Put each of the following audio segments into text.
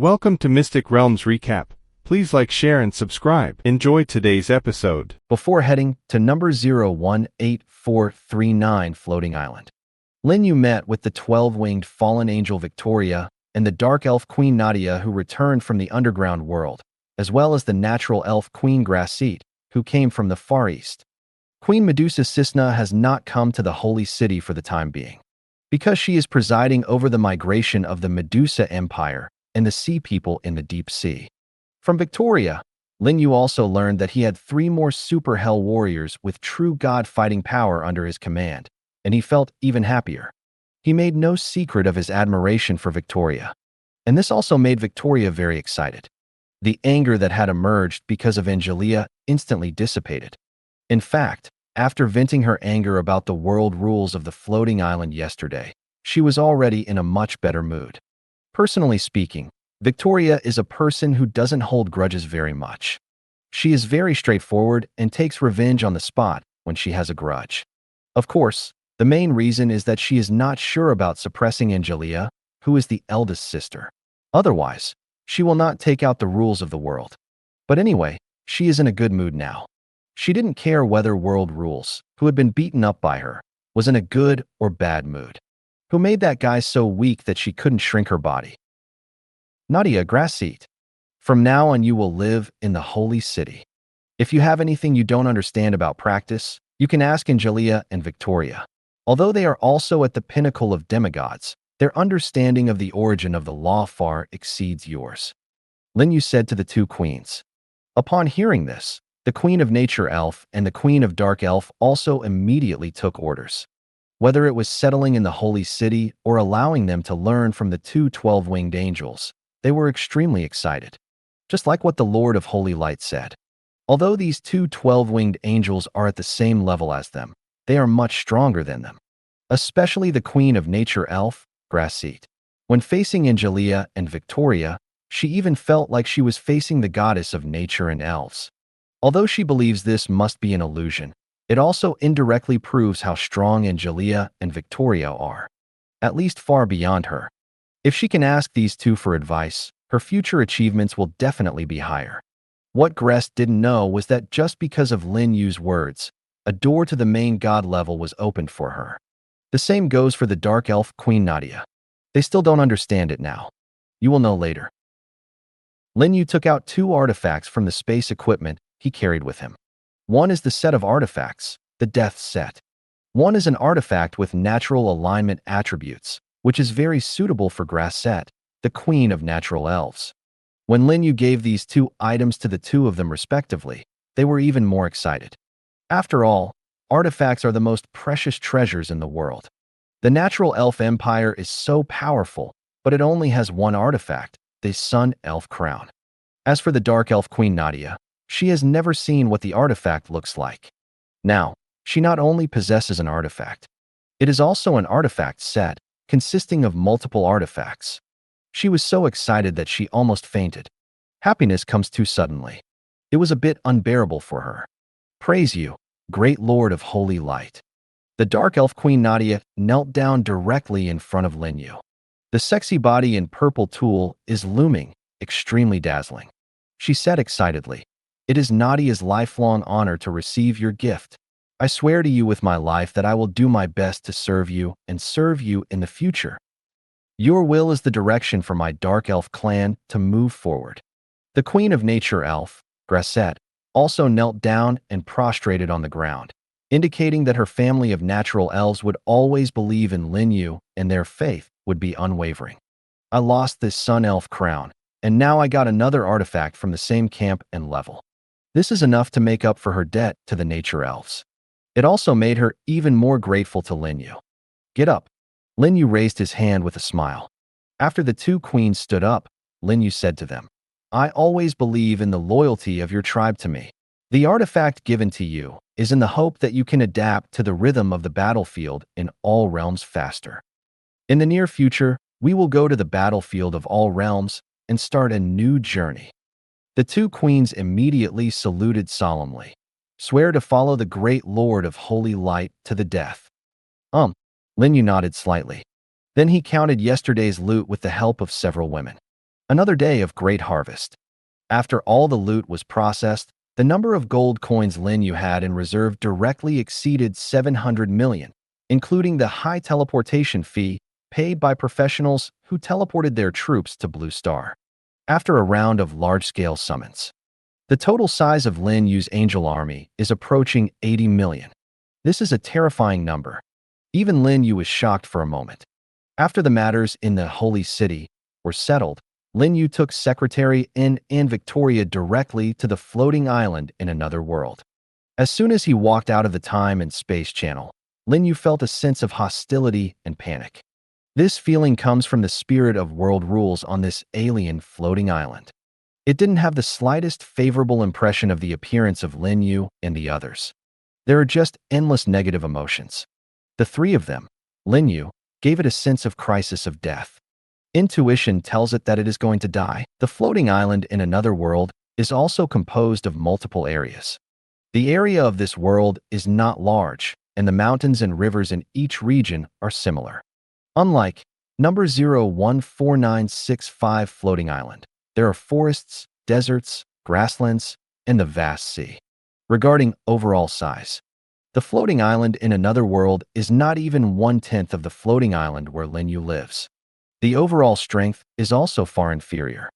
Welcome to Mystic Realms Recap. Please like, share, and subscribe. Enjoy today's episode. Before heading to number 018439 Floating Island, Lin Yu met with the 12-winged fallen angel Victoria and the dark elf Queen Nadia, who returned from the underground world, as well as the natural elf Queen Grasset, who came from the Far East. Queen Medusa Cisna has not come to the Holy City for the time being, because she is presiding over the migration of the Medusa Empire and the Sea People in the Deep Sea. From Victoria, Lin Yu also learned that he had 3 more super hell warriors with true god-fighting power under his command, and he felt even happier. He made no secret of his admiration for Victoria, and this also made Victoria very excited. The anger that had emerged because of Angelia instantly dissipated. In fact, after venting her anger about the world rules of the floating island yesterday, she was already in a much better mood. Personally speaking, Victoria is a person who doesn't hold grudges very much. She is very straightforward and takes revenge on the spot when she has a grudge. Of course, the main reason is that she is not sure about suppressing Angelia, who is the eldest sister. Otherwise, she will not take out the rules of the world. But anyway, she is in a good mood now. She didn't care whether World Rules, who had been beaten up by her, was in a good or bad mood. Who made that guy so weak that she couldn't shrink her body? Nadia Grasset. From now on you will live in the Holy City. If you have anything you don't understand about practice, you can ask Angelia and Victoria. Although they are also at the pinnacle of demigods, their understanding of the origin of the law far exceeds yours. Lin Yu said to the 2 queens. Upon hearing this, the Queen of Nature Elf and the Queen of Dark Elf also immediately took orders. Whether it was settling in the Holy City or allowing them to learn from the 2 12-winged angels, they were extremely excited. Just like what the Lord of Holy Light said. Although these 2 12-winged angels are at the same level as them, they are much stronger than them. Especially the Queen of Nature Elf, Grasset. When facing Angelia and Victoria, she even felt like she was facing the goddess of nature and elves. Although she believes this must be an illusion, it also indirectly proves how strong Angelia and Victoria are, at least far beyond her. If she can ask these 2 for advice, her future achievements will definitely be higher. What Gress didn't know was that just because of Lin Yu's words, a door to the main god level was opened for her. The same goes for the dark elf Queen Nadia. They still don't understand it now. You will know later. Lin Yu took out 2 artifacts from the space equipment he carried with him. One is the set of artifacts, the Death Set. One is an artifact with natural alignment attributes, which is very suitable for Grasset, the Queen of Natural Elves. When Lin Yu gave these 2 items to the 2 of them respectively, they were even more excited. After all, artifacts are the most precious treasures in the world. The Natural Elf Empire is so powerful, but it only has 1 artifact, the Sun Elf Crown. As for the Dark Elf Queen Nadia, she has never seen what the artifact looks like. Now, she not only possesses an artifact, it is also an artifact set, consisting of multiple artifacts. She was so excited that she almost fainted. Happiness comes too suddenly. It was a bit unbearable for her. Praise you, great Lord of Holy Light. The Dark Elf Queen Nadia knelt down directly in front of Lin Yu. The sexy body in purple tulle is looming, extremely dazzling. She said excitedly, "It is Nadia's lifelong honor to receive your gift. I swear to you with my life that I will do my best to serve you and serve you in the future. Your will is the direction for my Dark Elf clan to move forward." The Queen of Nature Elf, Grasset, also knelt down and prostrated on the ground, indicating that her family of natural elves would always believe in Lin Yu and their faith would be unwavering. I lost this Sun Elf crown, and now I got another artifact from the same camp and level. This is enough to make up for her debt to the Nature Elves. It also made her even more grateful to Lin Yu. Get up. Lin Yu raised his hand with a smile. After the 2 queens stood up, Lin Yu said to them, "I always believe in the loyalty of your tribe to me. The artifact given to you is in the hope that you can adapt to the rhythm of the battlefield in all realms faster. In the near future, we will go to the battlefield of all realms and start a new journey." The 2 queens immediately saluted solemnly. Swear to follow the great Lord of Holy Light to the death. Lin Yu nodded slightly. Then he counted yesterday's loot with the help of several women. Another day of great harvest. After all the loot was processed, the number of gold coins Lin Yu had in reserve directly exceeded 700 million, including the high teleportation fee paid by professionals who teleported their troops to Blue Star. After a round of large-scale summons, the total size of Lin Yu's angel army is approaching 80 million. This is a terrifying number. Even Lin Yu was shocked for a moment. After the matters in the Holy City were settled, Lin Yu took Secretary and Victoria directly to the floating island in another world. As soon as he walked out of the time and space channel, Lin Yu felt a sense of hostility and panic. This feeling comes from the spirit of world rules on this alien floating island. It didn't have the slightest favorable impression of the appearance of Lin Yu and the others. There are just endless negative emotions. The three of them, Lin Yu, gave it a sense of crisis of death. Intuition tells it that it is going to die. The floating island in another world is also composed of multiple areas. The area of this world is not large, and the mountains and rivers in each region are similar. Unlike number 014965 floating island, there are forests, deserts, grasslands, and the vast sea. Regarding overall size, the floating island in another world is not even 1/10 of the floating island where Lin Yu lives. The overall strength is also far inferior.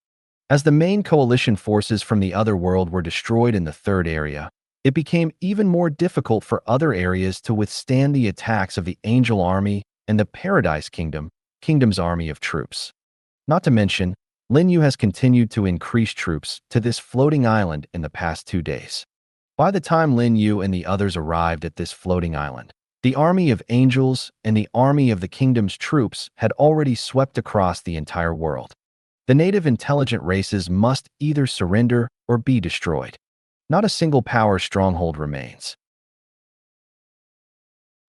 As the main coalition forces from the other world were destroyed in the third area, it became even more difficult for other areas to withstand the attacks of the Angel Army and the Paradise Kingdom's army of troops. Not to mention, Lin Yu has continued to increase troops to this floating island in the past 2 days. By the time Lin Yu and the others arrived at this floating island, the army of angels and the army of the kingdom's troops had already swept across the entire world. The native intelligent races must either surrender or be destroyed. Not a single power stronghold remains.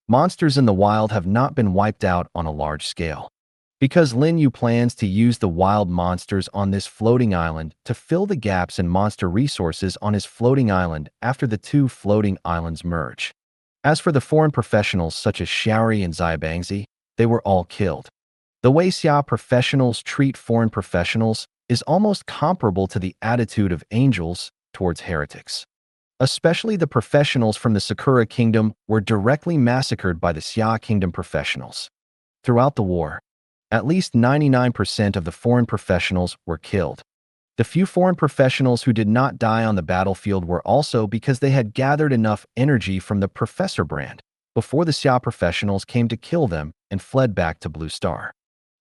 Monsters in the wild have not been wiped out on a large scale. Because Lin Yu plans to use the wild monsters on this floating island to fill the gaps in monster resources on his floating island after the two floating islands merge. As for the foreign professionals such as Xiaori and Xiabangzi, they were all killed. The way Xia professionals treat foreign professionals is almost comparable to the attitude of angels towards heretics. Especially the professionals from the Sakura Kingdom were directly massacred by the Xia Kingdom professionals. Throughout the war, at least 99% of the foreign professionals were killed. The few foreign professionals who did not die on the battlefield were also because they had gathered enough energy from the Professor brand before the Xia professionals came to kill them and fled back to Blue Star.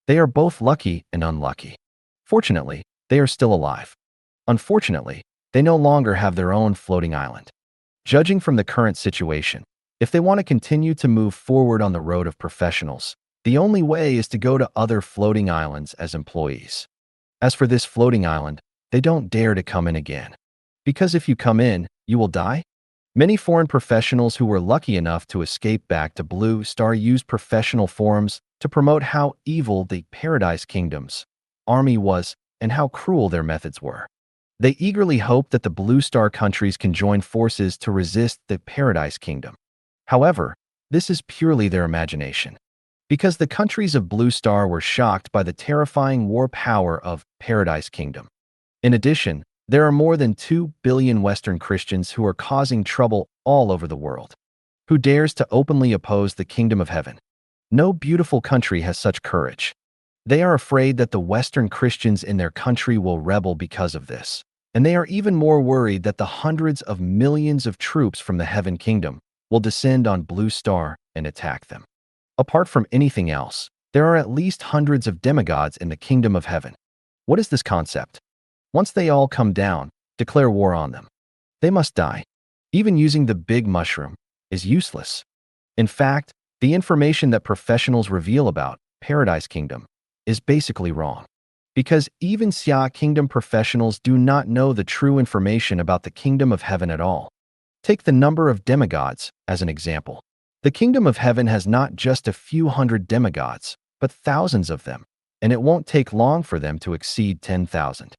They are both lucky and unlucky. Fortunately, they are still alive. Unfortunately, they no longer have their own floating island. Judging from the current situation, if they want to continue to move forward on the road of professionals, the only way is to go to other floating islands as employees. As for this floating island, they don't dare to come in again. Because if you come in, you will die? Many foreign professionals who were lucky enough to escape back to Blue Star used professional forums to promote how evil the Paradise Kingdom's army was and how cruel their methods were. They eagerly hoped that the Blue Star countries can join forces to resist the Paradise Kingdom. However, this is purely their imagination. Because the countries of Blue Star were shocked by the terrifying war power of Paradise Kingdom. In addition, there are more than 2 billion Western Christians who are causing trouble all over the world. Who dares to openly oppose the Kingdom of Heaven? No beautiful country has such courage. They are afraid that the Western Christians in their country will rebel because of this. And they are even more worried that the hundreds of millions of troops from the Heaven Kingdom will descend on Blue Star and attack them. Apart from anything else, there are at least hundreds of demigods in the Kingdom of Heaven. What is this concept? Once they all come down, declare war on them. They must die. Even using the big mushroom is useless. In fact, the information that professionals reveal about Paradise Kingdom is basically wrong. Because even Xia Kingdom professionals do not know the true information about the Kingdom of Heaven at all. Take the number of demigods as an example. The Kingdom of Heaven has not just a few hundred demigods, but thousands of them, and it won't take long for them to exceed 10,000.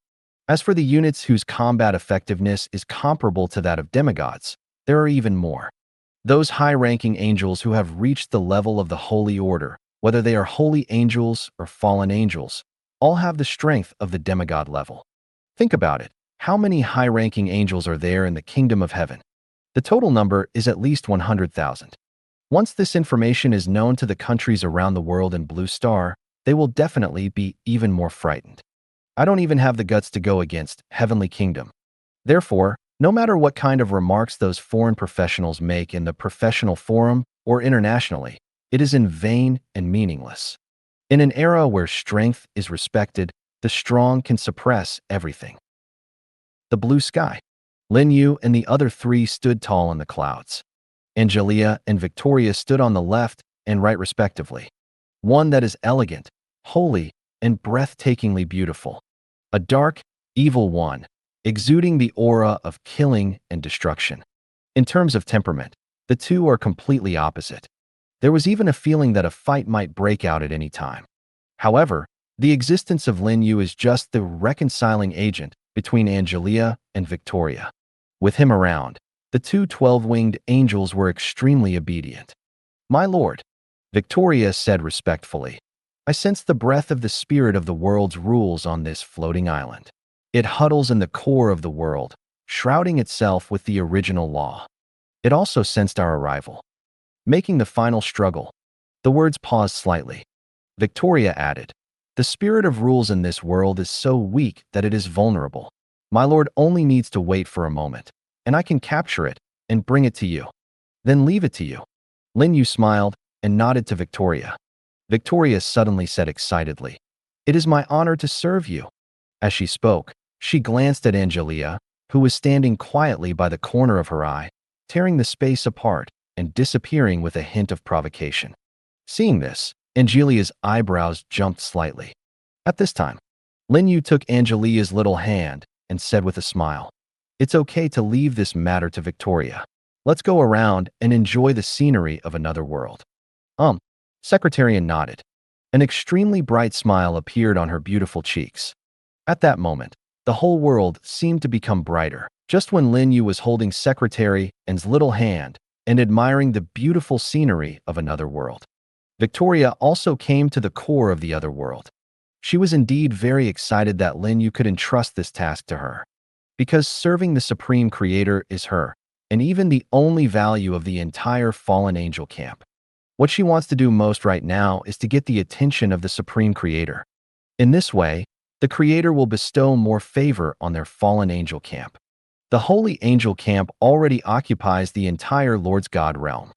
As for the units whose combat effectiveness is comparable to that of demigods, there are even more. Those high-ranking angels who have reached the level of the Holy Order, whether they are holy angels or fallen angels, all have the strength of the demigod level. Think about it. How many high-ranking angels are there in the kingdom of heaven? The total number is at least 100,000. Once this information is known to the countries around the world in Blue Star, they will definitely be even more frightened. I don't even have the guts to go against Heavenly Kingdom. Therefore, no matter what kind of remarks those foreign professionals make in the professional forum or internationally, it is in vain and meaningless. In an era where strength is respected, the strong can suppress everything. The blue sky. Lin Yu and the other three stood tall in the clouds. Angelia and Victoria stood on the left and right respectively. One that is elegant, holy, and breathtakingly beautiful. A dark, evil one, exuding the aura of killing and destruction. In terms of temperament, the two are completely opposite. There was even a feeling that a fight might break out at any time. However, the existence of Lin Yu is just the reconciling agent between Angelia and Victoria. With him around, the two 12-winged angels were extremely obedient. "My lord," Victoria said respectfully, "I sense the breath of the spirit of the world's rules on this floating island. It huddles in the core of the world, shrouding itself with the original law. It also sensed our arrival, making the final struggle." The words paused slightly. Victoria added, "The spirit of rules in this world is so weak that it is vulnerable. My lord only needs to wait for a moment, and I can capture it and bring it to you. Then leave it to you." Lin Yu smiled and nodded to Victoria. Victoria suddenly said excitedly, "It is my honor to serve you." As she spoke, she glanced at Angelia, who was standing quietly by the corner of her eye, tearing the space apart and disappearing with a hint of provocation. Seeing this, Angelia's eyebrows jumped slightly. At this time, Lin Yu took Angelia's little hand and said with a smile, "It's okay to leave this matter to Victoria. Let's go around and enjoy the scenery of another world." Secretarian nodded. An extremely bright smile appeared on her beautiful cheeks. At that moment, the whole world seemed to become brighter. Just when Lin Yu was holding Secretary An's little hand and admiring the beautiful scenery of another world, Victoria also came to the core of the other world. She was indeed very excited that Lin Yu could entrust this task to her, because serving the Supreme Creator is her, and even the only value of the entire fallen angel camp. What she wants to do most right now is to get the attention of the Supreme Creator. In this way, the Creator will bestow more favor on their fallen angel camp. The Holy Angel Camp already occupies the entire Lord's God realm.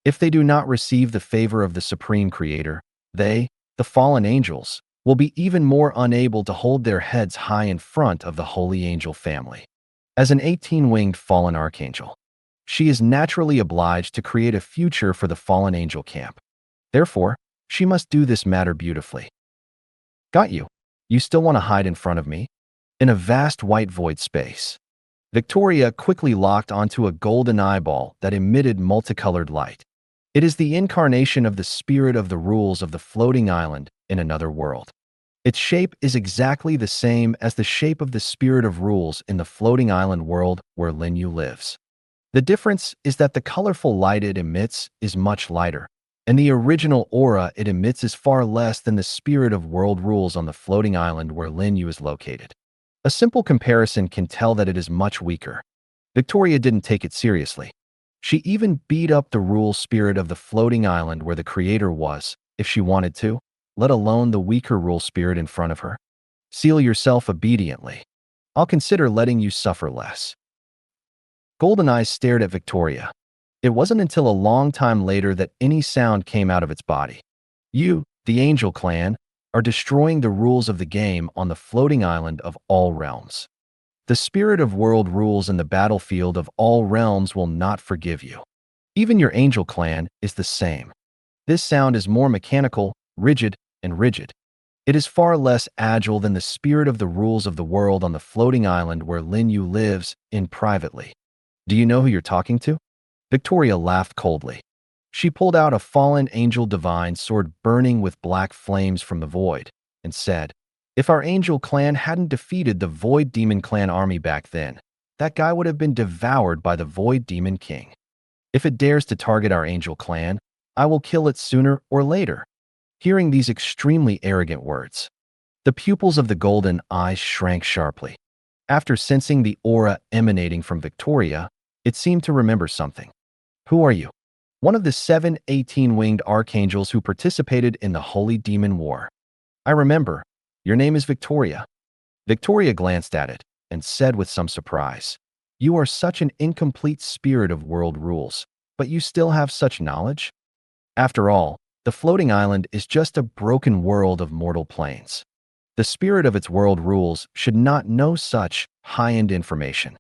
If they do not receive the favor of the Supreme Creator, they, the fallen angels, will be even more unable to hold their heads high in front of the Holy Angel family. As an 18-winged fallen archangel, she is naturally obliged to create a future for the fallen angel camp. Therefore, she must do this matter beautifully. "Got you. You still want to hide in front of me?" In a vast white void space, Victoria quickly locked onto a golden eyeball that emitted multicolored light. It is the incarnation of the spirit of the rules of the floating island in another world. Its shape is exactly the same as the shape of the spirit of rules in the floating island world where Lin Yu lives. The difference is that the colorful light it emits is much lighter, and the original aura it emits is far less than the spirit of world rules on the floating island where Lin Yu is located. A simple comparison can tell that it is much weaker. Victoria didn't take it seriously. She even beat up the rule spirit of the floating island where the Creator was, if she wanted to, let alone the weaker rule spirit in front of her. "Seal yourself obediently. I'll consider letting you suffer less." Golden Eyes stared at Victoria. It wasn't until a long time later that any sound came out of its body. "You, the Angel Clan, are destroying the rules of the game on the floating island of all realms. The spirit of world rules in the battlefield of all realms will not forgive you. Even your Angel Clan is the same. This sound is more mechanical, rigid, and rigid. It is far less agile than the spirit of the rules of the world on the floating island where Lin Yu lives in privately. Do you know who you're talking to?" Victoria laughed coldly. She pulled out a fallen angel divine sword burning with black flames from the void, and said, "If our Angel Clan hadn't defeated the Void Demon Clan army back then, that guy would have been devoured by the Void Demon King. If it dares to target our Angel Clan, I will kill it sooner or later." Hearing these extremely arrogant words, The pupils of the golden eyes shrank sharply. After sensing the aura emanating from Victoria, it seemed to remember something. Who are you? One of the 7 18-winged archangels who participated in the Holy Demon War. I remember. Your name is Victoria. Victoria glanced at it and said with some surprise, "You are such an incomplete spirit of world rules, but you still have such knowledge? After all, the floating island is just a broken world of mortal planes. The spirit of its world rules should not know such high-end information.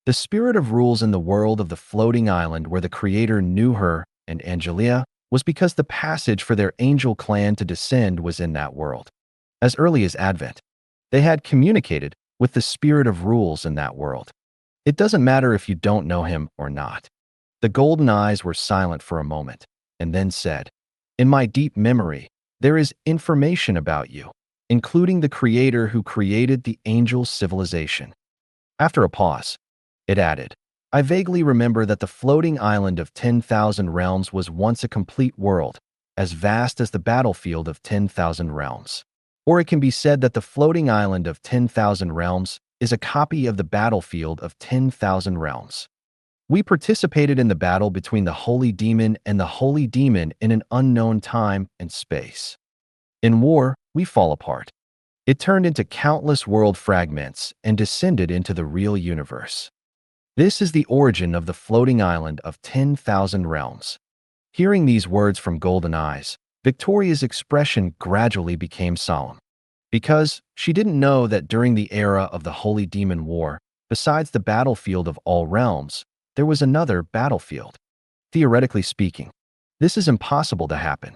The spirit of rules in the world of the floating island where the creator knew her and Angelia was because the passage for their angel clan to descend was in that world. As early as Advent, they had communicated with the spirit of rules in that world. It doesn't matter if you don't know him or not." The golden eyes were silent for a moment and then said, "In my deep memory, there is information about you, including the creator who created the angel civilization." After a pause, it added, "I vaguely remember that the floating island of 10,000 realms was once a complete world, as vast as the battlefield of 10,000 realms. Or it can be said that the floating island of 10,000 realms is a copy of the battlefield of 10,000 realms. We participated in the battle between the Holy Demon and the Holy Demon in an unknown time and space. In war, we fall apart. It turned into countless world fragments and descended into the real universe. This is the origin of the floating island of 10,000 realms." Hearing these words from Golden Eyes, Victoria's expression gradually became solemn. Because she didn't know that during the era of the Holy Demon War, besides the battlefield of all realms, there was another battlefield. Theoretically speaking, this is impossible to happen.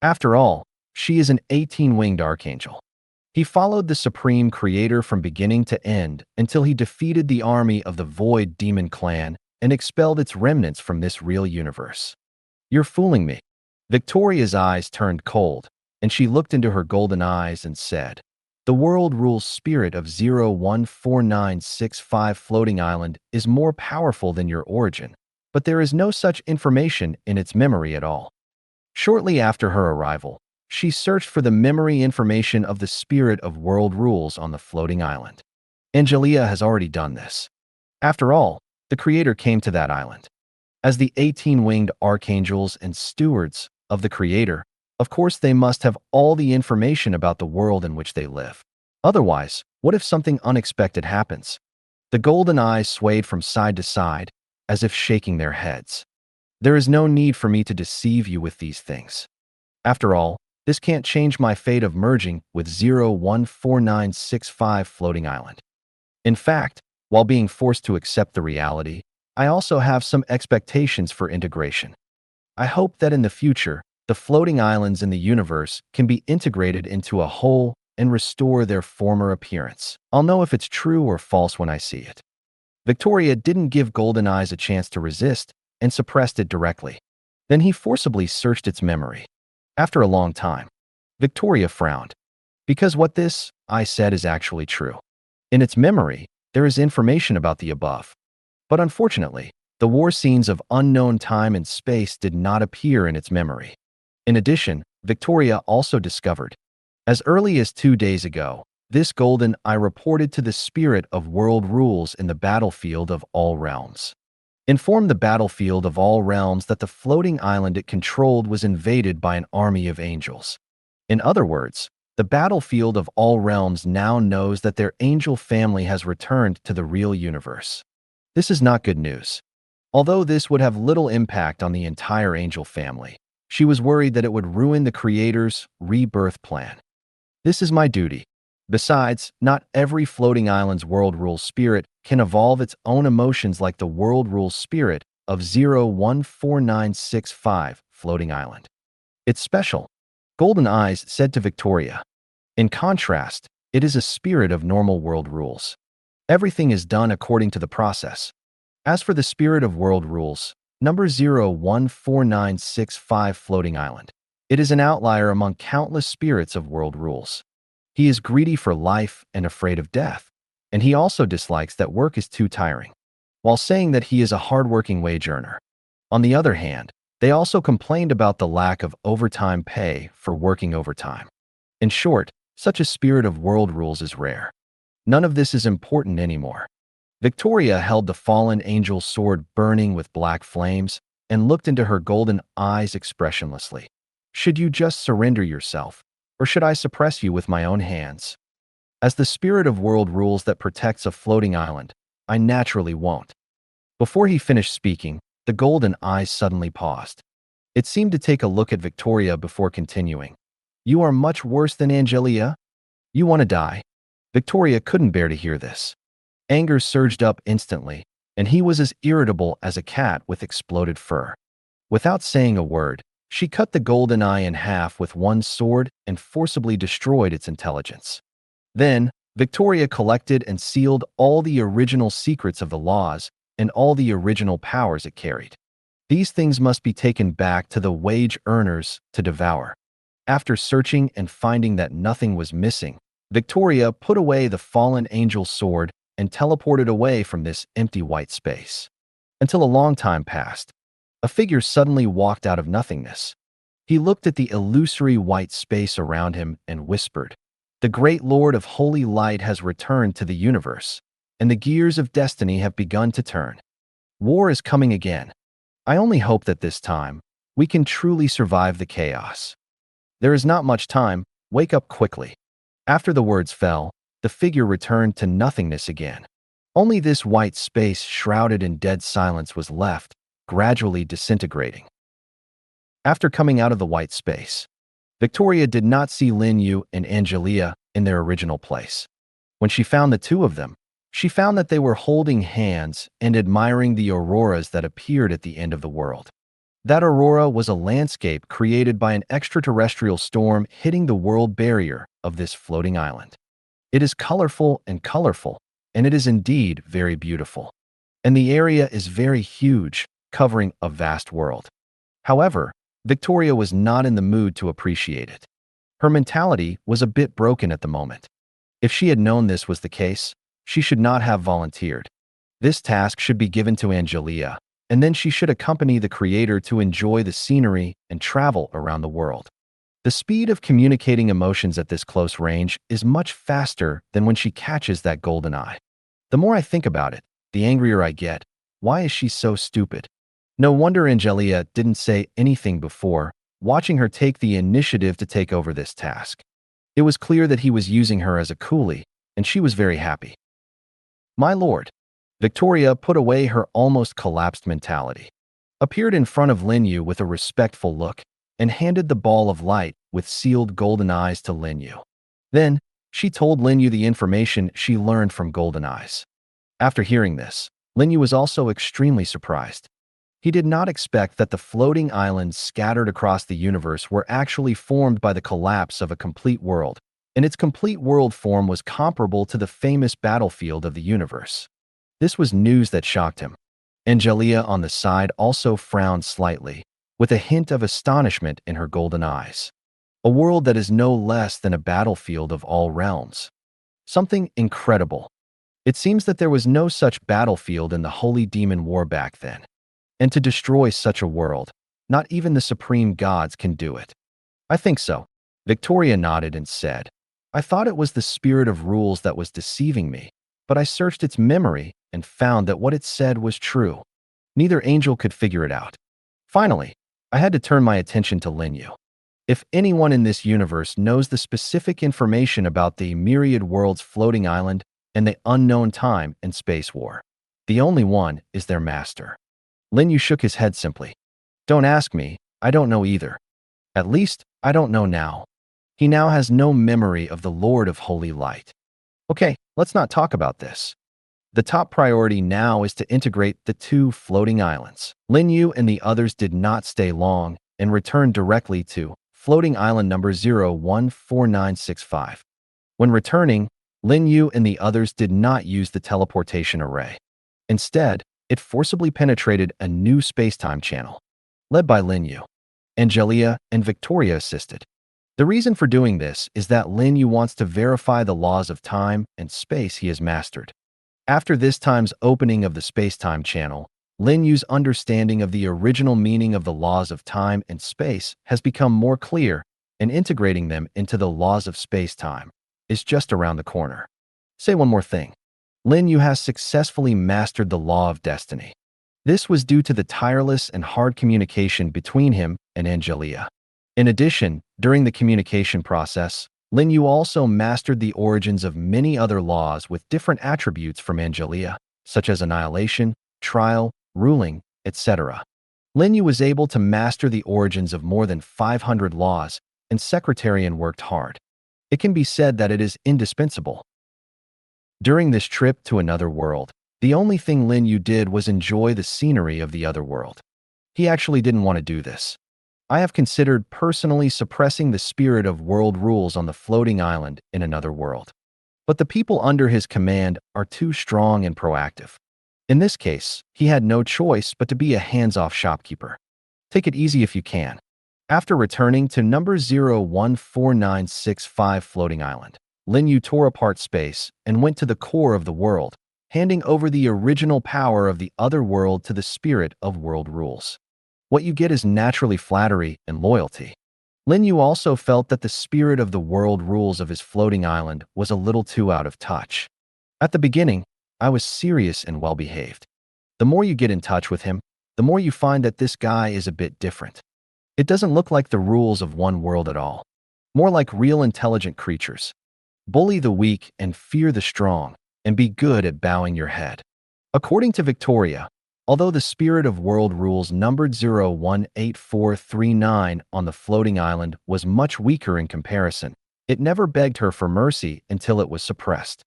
After all, she is an 18-winged archangel. He followed the Supreme Creator from beginning to end until he defeated the army of the Void Demon Clan and expelled its remnants from this real universe. "You're fooling me." Victoria's eyes turned cold, and she looked into her golden eyes and said, "The world rules spirit of 014965 floating island is more powerful than your origin, but there is no such information in its memory at all." Shortly after her arrival, she searched for the memory information of the spirit of world rules on the floating island. Angelia has already done this. After all, the creator came to that island. As the 18-winged archangels and stewards of the creator, of course they must have all the information about the world in which they live. Otherwise, what if something unexpected happens? The golden eyes swayed from side to side, as if shaking their heads. "There is no need for me to deceive you with these things. After all, this can't change my fate of merging with 014965 floating island. In fact, while being forced to accept the reality, I also have some expectations for integration. I hope that in the future, the floating islands in the universe can be integrated into a whole and restore their former appearance. I'll know if it's true or false when I see it." Victoria didn't give Golden Eyes a chance to resist and suppressed it directly. Then he forcibly searched its memory. After a long time, Victoria frowned. Because what this eye said is actually true. In its memory, there is information about the above. But unfortunately, the war scenes of unknown time and space did not appear in its memory. In addition, Victoria also discovered, as early as 2 days ago, this golden eye reported to the spirit of world rules in the battlefield of all realms. Informed the battlefield of all realms that the floating island it controlled was invaded by an army of angels. In other words, the battlefield of all realms now knows that their angel family has returned to the real universe. This is not good news. Although this would have little impact on the entire angel family, she was worried that it would ruin the creator's rebirth plan. "This is my duty. Besides, not every floating island's world rules spirit can evolve its own emotions like the world rules spirit of 014965 floating island. It's special," Golden Eyes said to Victoria. "In contrast, it is a spirit of normal world rules. Everything is done according to the process. As for the spirit of world rules, number 014965 floating island, it is an outlier among countless spirits of world rules. He is greedy for life and afraid of death, and he also dislikes that work is too tiring, while saying that he is a hardworking wage earner. On the other hand, they also complained about the lack of overtime pay for working overtime. In short, Such a spirit of world rules is rare. None of this is important anymore. Victoria held the fallen angel's sword burning with black flames and looked into her golden eyes expressionlessly. Should you just surrender yourself, or should I suppress you with my own hands? As the spirit of world rules that protects a floating island, I naturally won't. Before he finished speaking, the golden eyes suddenly paused. It seemed to take a look at Victoria before continuing. You are much worse than Angelia? You want to die? Victoria couldn't bear to hear this. Anger surged up instantly, and he was as irritable as a cat with exploded fur. Without saying a word, she cut the golden eye in half with one sword and forcibly destroyed its intelligence. Then, Victoria collected and sealed all the original secrets of the laws and all the original powers it carried. These things must be taken back to the wage earners to devour. After searching and finding that nothing was missing, Victoria put away the fallen angel's sword and teleported away from this empty white space. Until a long time passed, a figure suddenly walked out of nothingness. He looked at the illusory white space around him and whispered, "The great Lord of Holy Light has returned to the universe, and the gears of destiny have begun to turn. War is coming again. I only hope that this time, we can truly survive the chaos. There is not much time, wake up quickly." After the words fell, the figure returned to nothingness again. Only this white space shrouded in dead silence was left, gradually disintegrating. After coming out of the white space, Victoria did not see Lin Yu and Angelia in their original place. When she found the two of them, she found that they were holding hands and admiring the auroras that appeared at the end of the world. That aurora was a landscape created by an extraterrestrial storm hitting the world barrier of this floating island. It is colorful, and it is indeed very beautiful. And the area is very huge, covering a vast world. However, Victoria was not in the mood to appreciate it. Her mentality was a bit broken at the moment. If she had known this was the case, she should not have volunteered. This task should be given to Angelia, and then she should accompany the creator to enjoy the scenery and travel around the world. The speed of communicating emotions at this close range is much faster than when she catches that golden eye. The more I think about it, the angrier I get. Why is she so stupid? No wonder Angelia didn't say anything before, watching her take the initiative to take over this task. It was clear that he was using her as a coolie, and she was very happy. My lord. Victoria put away her almost collapsed mentality, appeared in front of Lin Yu with a respectful look, and handed the ball of light with sealed golden eyes to Lin Yu. Then, she told Lin Yu the information she learned from golden eyes. After hearing this, Lin Yu was also extremely surprised. He did not expect that the floating islands scattered across the universe were actually formed by the collapse of a complete world, and its complete world form was comparable to the famous battlefield of the universe. This was news that shocked him. Angelia on the side also frowned slightly, with a hint of astonishment in her golden eyes. A world that is no less than a battlefield of all realms. Something incredible. It seems that there was no such battlefield in the Holy Demon War back then. And to destroy such a world, not even the supreme gods can do it. I think so. Victoria nodded and said, I thought it was the spirit of rules that was deceiving me, but I searched its memory and found that what it said was true. Neither angel could figure it out. Finally, I had to turn my attention to Lin Yu. If anyone in this universe knows the specific information about the myriad worlds floating island and the unknown time and space war, the only one is their master. Lin Yu shook his head simply. Don't ask me, I don't know either. At least, I don't know now. He now has no memory of the Lord of Holy Light. Okay, let's not talk about this. The top priority now is to integrate the two floating islands. Lin Yu and the others did not stay long and returned directly to floating island number 014965. When returning, Lin Yu and the others did not use the teleportation array. Instead, it forcibly penetrated a new space-time channel. Led by Lin Yu, Angelia and Victoria assisted. The reason for doing this is that Lin Yu wants to verify the laws of time and space he has mastered. After this time's opening of the space-time channel, Lin Yu's understanding of the original meaning of the laws of time and space has become more clear, and integrating them into the laws of space-time is just around the corner. Say one more thing. Lin Yu has successfully mastered the law of destiny. This was due to the tireless and hard communication between him and Angelia. In addition, during the communication process, Lin Yu also mastered the origins of many other laws with different attributes from Angelia, such as annihilation, trial, ruling, etc. Lin Yu was able to master the origins of more than 500 laws, and Secretarian worked hard. It can be said that it is indispensable. During this trip to another world, the only thing Lin Yu did was enjoy the scenery of the other world. He actually didn't want to do this. I have considered personally suppressing the spirit of world rules on the floating island in another world. But the people under his command are too strong and proactive. In this case, he had no choice but to be a hands-off shopkeeper. Take it easy if you can. After returning to number 014965 floating island, Lin Yu tore apart space and went to the core of the world, handing over the original power of the other world to the spirit of world rules. What you get is naturally flattery and loyalty. Lin Yu also felt that the spirit of the world rules of his floating island was a little too out of touch. At the beginning, I was serious and well-behaved. The more you get in touch with him, the more you find that this guy is a bit different. It doesn't look like the rules of one world at all. More like real intelligent creatures. Bully the weak and fear the strong, and be good at bowing your head. According to Victoria, although the spirit of world rules numbered 018439 on the floating island was much weaker in comparison, it never begged her for mercy until it was suppressed.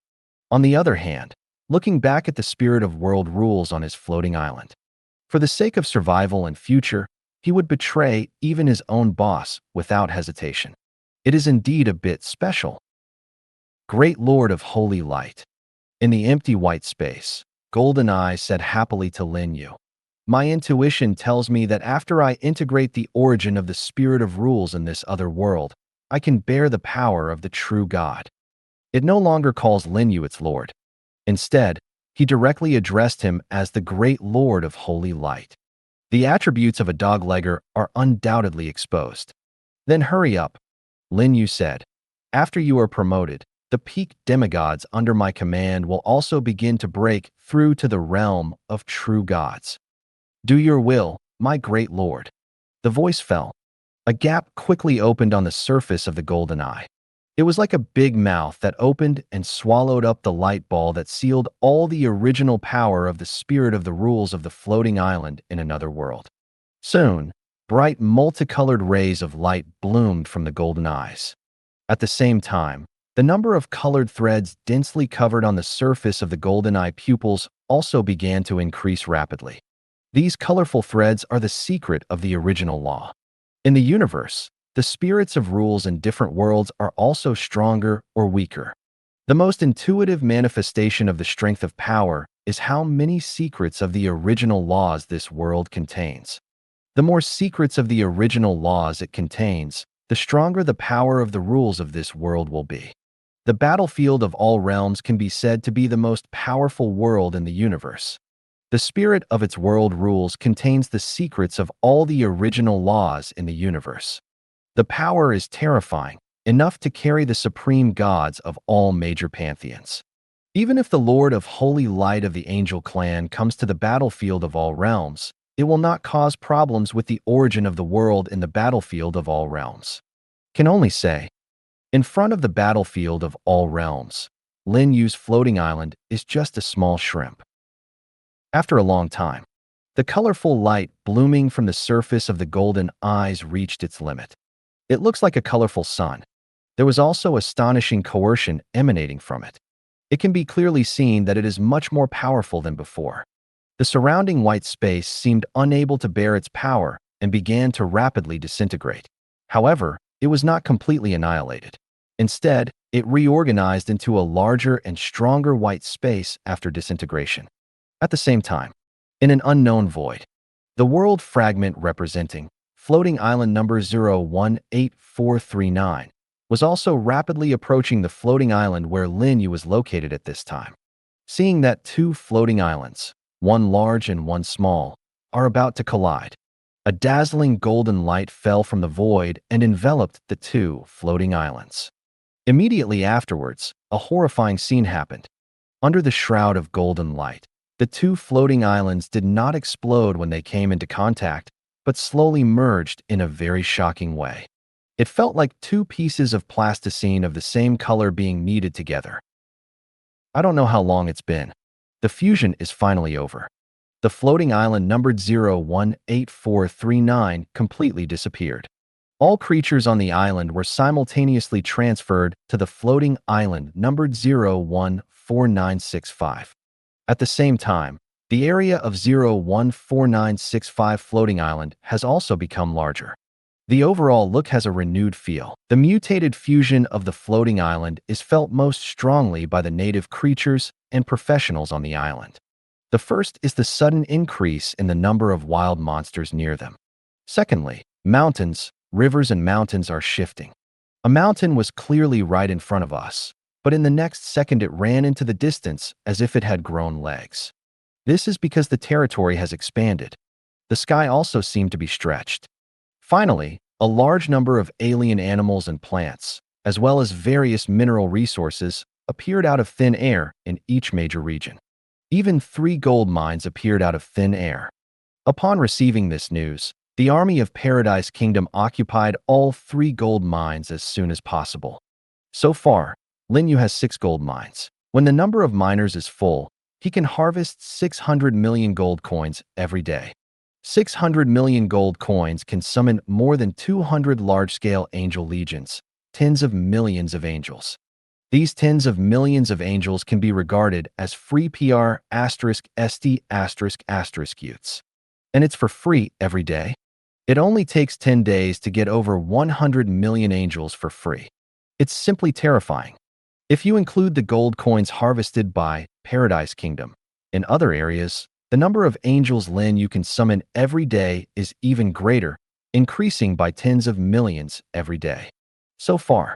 On the other hand, looking back at the spirit of world rules on his floating island, for the sake of survival and future, he would betray even his own boss without hesitation. It is indeed a bit special. Great Lord of Holy Light. In the empty white space, GoldenEye said happily to Lin Yu, "My intuition tells me that after I integrate the origin of the spirit of rules in this other world, I can bear the power of the true God." It no longer calls Lin Yu its Lord. Instead, he directly addressed him as the Great Lord of Holy Light. The attributes of a doglegger are undoubtedly exposed. "Then hurry up," Lin Yu said. "After you are promoted, the peak demigods under my command will also begin to break through to the realm of true gods. Do your will, my great lord." The voice fell. A gap quickly opened on the surface of the golden eye. It was like a big mouth that opened and swallowed up the light ball that sealed all the original power of the spirit of the rules of the floating island in another world. Soon, bright multicolored rays of light bloomed from the golden eyes. At the same time, the number of colored threads densely covered on the surface of the golden eye pupils also began to increase rapidly. These colorful threads are the secret of the original law. In the universe, the spirits of rules in different worlds are also stronger or weaker. The most intuitive manifestation of the strength of power is how many secrets of the original laws this world contains. The more secrets of the original laws it contains, the stronger the power of the rules of this world will be. The battlefield of all realms can be said to be the most powerful world in the universe. The spirit of its world rules contains the secrets of all the original laws in the universe. The power is terrifying, enough to carry the supreme gods of all major pantheons. Even if the Lord of Holy Light of the Angel Clan comes to the battlefield of all realms, it will not cause problems with the origin of the world in the battlefield of all realms. Can only say, in front of the battlefield of all realms, Lin Yu's floating island is just a small shrimp. After a long time, the colorful light blooming from the surface of the golden eyes reached its limit. It looks like a colorful sun. There was also astonishing coercion emanating from it. It can be clearly seen that it is much more powerful than before. The surrounding white space seemed unable to bear its power and began to rapidly disintegrate. However, it was not completely annihilated. Instead, it reorganized into a larger and stronger white space after disintegration. At the same time, in an unknown void, the world fragment representing floating island number 018439 was also rapidly approaching the floating island where Lin Yu was located at this time. Seeing that two floating islands, one large and one small, are about to collide, A dazzling golden light fell from the void and enveloped the two floating islands. Immediately afterwards, a horrifying scene happened. Under the shroud of golden light, the two floating islands did not explode when they came into contact, but slowly merged in a very shocking way. It felt like two pieces of plasticine of the same color being kneaded together. I don't know how long it's been. The fusion is finally over. The floating island numbered 018439 completely disappeared. All creatures on the island were simultaneously transferred to the floating island numbered 014965. At the same time, the area of 014965 floating island has also become larger. The overall look has a renewed feel. The mutated fusion of the floating island is felt most strongly by the native creatures and professionals on the island. The first is the sudden increase in the number of wild monsters near them. Secondly, mountains, rivers and mountains are shifting. A mountain was clearly right in front of us, but in the next second it ran into the distance as if it had grown legs. This is because the territory has expanded. The sky also seemed to be stretched. Finally, a large number of alien animals and plants, as well as various mineral resources, appeared out of thin air in each major region. Even 3 gold mines appeared out of thin air. Upon receiving this news, the army of Paradise Kingdom occupied all 3 gold mines as soon as possible. So far, Lin Yu has 6 gold mines. When the number of miners is full, he can harvest 600 million gold coins every day. 600 million gold coins can summon more than 200 large-scale angel legions, tens of millions of angels. These tens of millions of angels can be regarded as free PR *ST**** youths. And it's for free every day. It only takes 10 days to get over 100 million angels for free. It's simply terrifying. If you include the gold coins harvested by Paradise Kingdom in other areas, the number of angels Lin you can summon every day is even greater, increasing by tens of millions every day. So far,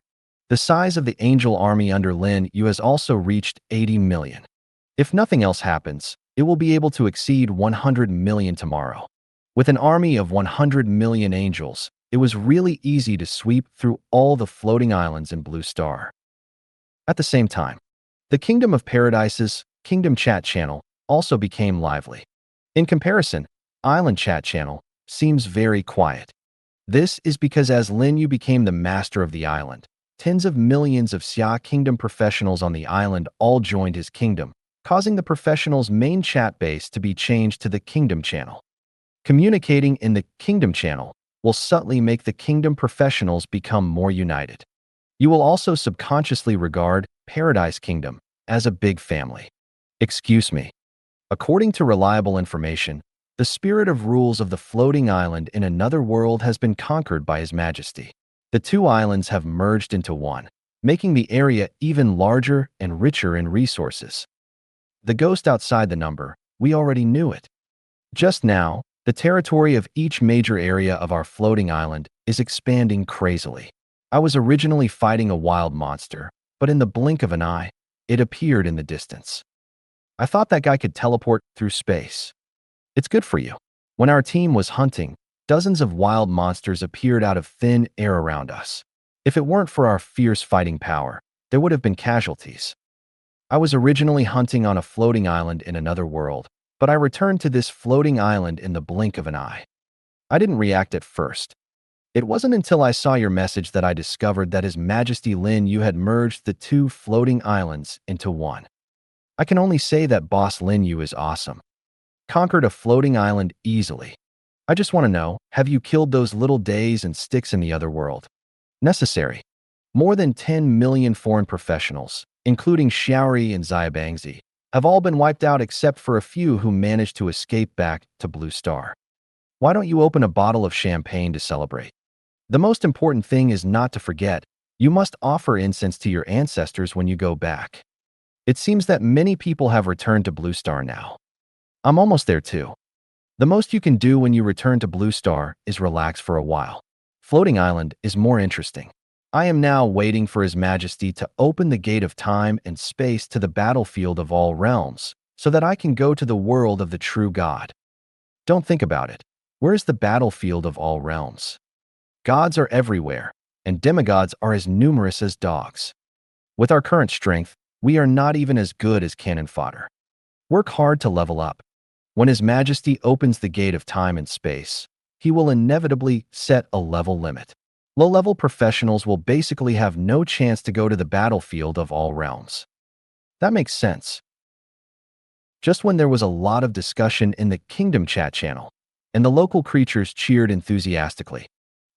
the size of the angel army under Lin Yu has also reached 80 million. If nothing else happens, it will be able to exceed 100 million tomorrow. With an army of 100 million angels, it was really easy to sweep through all the floating islands in Blue Star. At the same time, the Kingdom of Paradise's Kingdom Chat channel also became lively. In comparison, Island Chat channel seems very quiet. This is because as Lin Yu became the master of the island, tens of millions of Xia Kingdom professionals on the island all joined his kingdom, causing the professionals' main chat base to be changed to the Kingdom channel. Communicating in the Kingdom channel will subtly make the Kingdom professionals become more united. You will also subconsciously regard Paradise Kingdom as a big family. Excuse me. According to reliable information, the spirit of rules of the floating island in another world has been conquered by His Majesty. The 2 islands have merged into one, making the area even larger and richer in resources. The ghost outside the number, we already knew it. Just now, the territory of each major area of our floating island is expanding crazily. I was originally fighting a wild monster, but in the blink of an eye, it appeared in the distance. I thought that guy could teleport through space. It's good for you. When our team was hunting, dozens of wild monsters appeared out of thin air around us. If it weren't for our fierce fighting power, there would have been casualties. I was originally hunting on a floating island in another world, but I returned to this floating island in the blink of an eye. I didn't react at first. It wasn't until I saw your message that I discovered that His Majesty Lin Yu had merged the 2 floating islands into one. I can only say that Boss Lin Yu is awesome. Conquered a floating island easily. I just want to know, have you killed those little days and sticks in the other world? Necessary. More than 10 million foreign professionals, including Xiaori and Xiabangzi, have all been wiped out except for a few who managed to escape back to Blue Star. Why don't you open a bottle of champagne to celebrate? The most important thing is not to forget, you must offer incense to your ancestors when you go back. It seems that many people have returned to Blue Star now. I'm almost there too. The most you can do when you return to Blue Star is relax for a while. Floating Island is more interesting. I am now waiting for His Majesty to open the gate of time and space to the battlefield of all realms, so that I can go to the world of the true God. Don't think about it. Where is the battlefield of all realms? Gods are everywhere, and demigods are as numerous as dogs. With our current strength, we are not even as good as cannon fodder. Work hard to level up. When His Majesty opens the gate of time and space, He will inevitably set a level limit. Low-level professionals will basically have no chance to go to the battlefield of all realms. That makes sense. Just when there was a lot of discussion in the Kingdom Chat channel, and the local creatures cheered enthusiastically,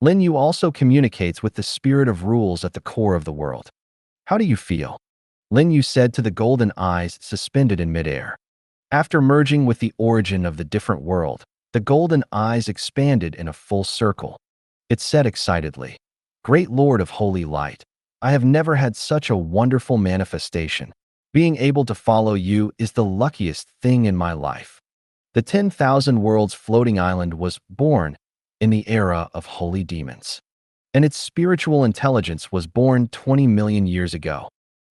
Lin Yu also communicates with the spirit of rules at the core of the world. How do you feel? Lin Yu said to the golden eyes suspended in midair. After merging with the origin of the different world, the golden eyes expanded in a full circle. It said excitedly, "Great Lord of Holy Light, I have never had such a wonderful manifestation. Being able to follow you is the luckiest thing in my life." The 10,000 Worlds floating island was born in the era of holy demons, and its spiritual intelligence was born 20 million years ago.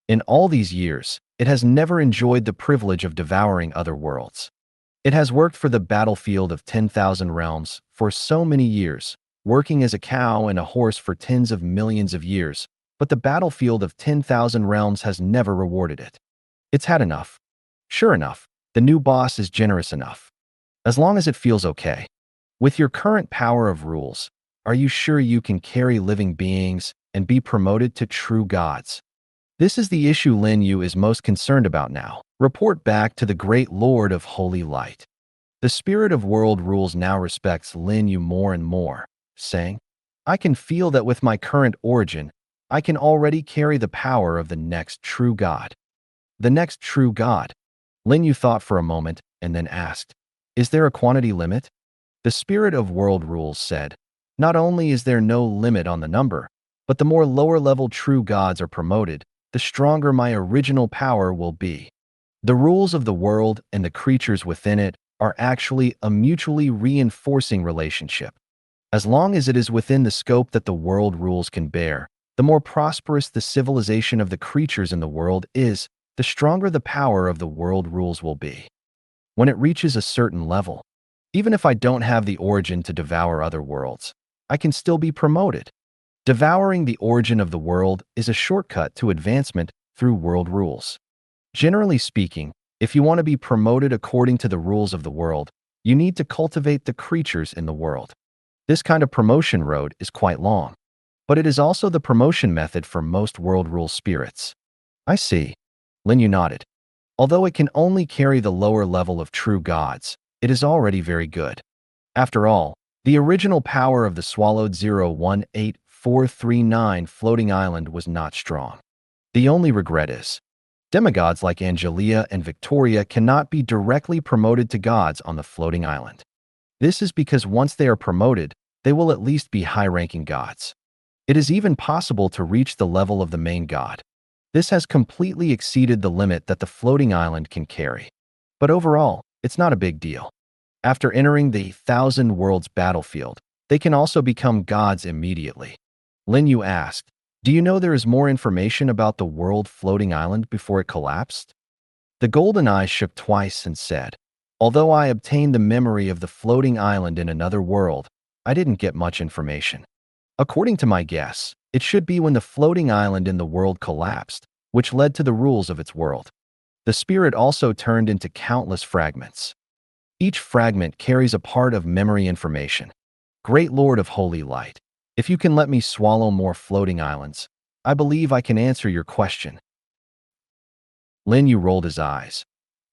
In all these years, it has never enjoyed the privilege of devouring other worlds. It has worked for the battlefield of 10,000 realms for so many years, working as a cow and a horse for tens of millions of years, but the battlefield of 10,000 realms has never rewarded it. It's had enough. Sure enough, the new boss is generous enough. As long as it feels okay. With your current power of rules, are you sure you can carry living beings and be promoted to true gods? This is the issue Lin Yu is most concerned about now. Report back to the great Lord of Holy Light. The spirit of world rules now respects Lin Yu more and more, saying, "I can feel that with my current origin, I can already carry the power of the next true god." The next true god? Lin Yu thought for a moment and then asked, "Is there a quantity limit?" The spirit of world rules said, "Not only is there no limit on the number, but the more lower-level true gods are promoted, the stronger my original power will be. The rules of the world and the creatures within it are actually a mutually reinforcing relationship. As long as it is within the scope that the world rules can bear, the more prosperous the civilization of the creatures in the world is, the stronger the power of the world rules will be. When it reaches a certain level, even if I don't have the origin to devour other worlds, I can still be promoted. Devouring the origin of the world is a shortcut to advancement through world rules. Generally speaking, if you want to be promoted according to the rules of the world, you need to cultivate the creatures in the world. This kind of promotion road is quite long, but it is also the promotion method for most world rule spirits. I see. Lin Yu nodded. Although it can only carry the lower level of true gods, it is already very good. After all, the original power of the swallowed 018439 floating island was not strong. The only regret is, demigods like Angelia and Victoria cannot be directly promoted to gods on the floating island. This is because once they are promoted, they will at least be high-ranking gods. It is even possible to reach the level of the main god. This has completely exceeded the limit that the floating island can carry. But overall, it's not a big deal. After entering the 1,000 Worlds battlefield, they can also become gods immediately. Lin Yu asked, "Do you know there is more information about the world floating island before it collapsed?" The golden eyes shook twice and said, "Although I obtained the memory of the floating island in another world, I didn't get much information. According to my guess, it should be when the floating island in the world collapsed, which led to the rules of its world. The spirit also turned into countless fragments. Each fragment carries a part of memory information. Great Lord of Holy Light, if you can let me swallow more floating islands, I believe I can answer your question." Lin Yu rolled his eyes.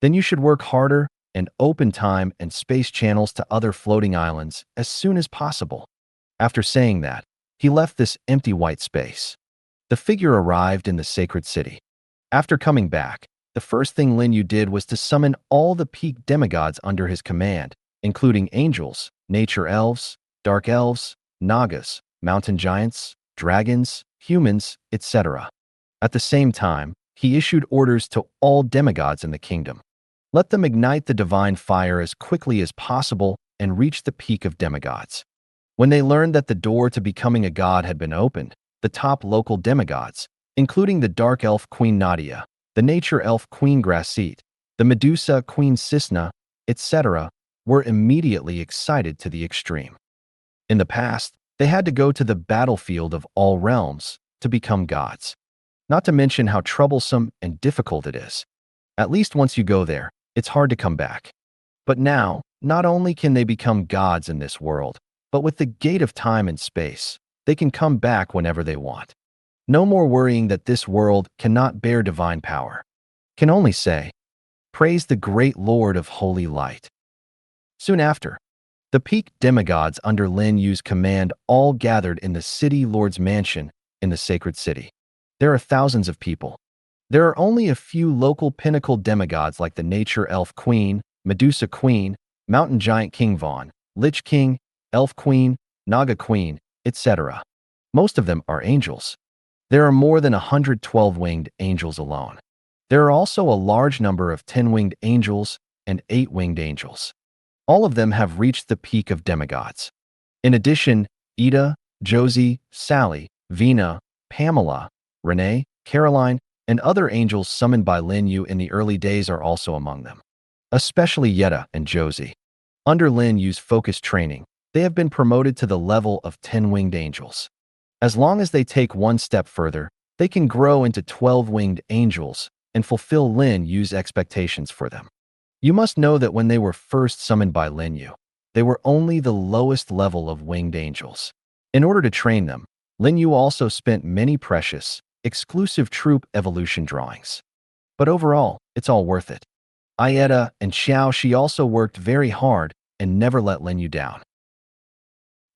"Then you should work harder and open time and space channels to other floating islands as soon as possible." After saying that, he left this empty white space. The figure arrived in the sacred city. After coming back, the first thing Lin Yu did was to summon all the peak demigods under his command, including angels, nature elves, dark elves, nagas, mountain giants, dragons, humans, etc. At the same time, he issued orders to all demigods in the kingdom. Let them ignite the divine fire as quickly as possible and reach the peak of demigods. When they learned that the door to becoming a god had been opened, the top local demigods, including the dark elf Queen Nadia, the nature elf Queen Grassit, the Medusa Queen Cisna, etc., were immediately excited to the extreme. In the past, they had to go to the battlefield of all realms to become gods. Not to mention how troublesome and difficult it is. At least once you go there, it's hard to come back. But now, not only can they become gods in this world, but with the gate of time and space, they can come back whenever they want. No more worrying that this world cannot bear divine power. Can only say, praise the great Lord of holy light. Soon after, the peak demigods under Lin Yu's command all gathered in the city lord's mansion in the sacred city. There are thousands of people. There are only a few local pinnacle demigods like the Nature Elf Queen, Medusa Queen, Mountain Giant King Vaughn, Lich King, Elf Queen, Naga Queen, etc. Most of them are angels. There are more than 112-winged angels alone. There are also a large number of 10-winged angels and 8-winged angels. All of them have reached the peak of demigods. In addition, Ida, Josie, Sally, Vina, Pamela, Renee, Caroline, and other angels summoned by Lin Yu in the early days are also among them. Especially Yetta and Josie. Under Lin Yu's focused training, they have been promoted to the level of 10-winged angels. As long as they take one step further, they can grow into 12-winged angels and fulfill Lin Yu's expectations for them. You must know that when they were first summoned by Lin Yu, they were only the lowest level of winged angels. In order to train them, Lin Yu also spent many precious, exclusive troop evolution drawings. But overall, it's all worth it. Ayeta and Xiao Shi also worked very hard and never let Lin Yu down.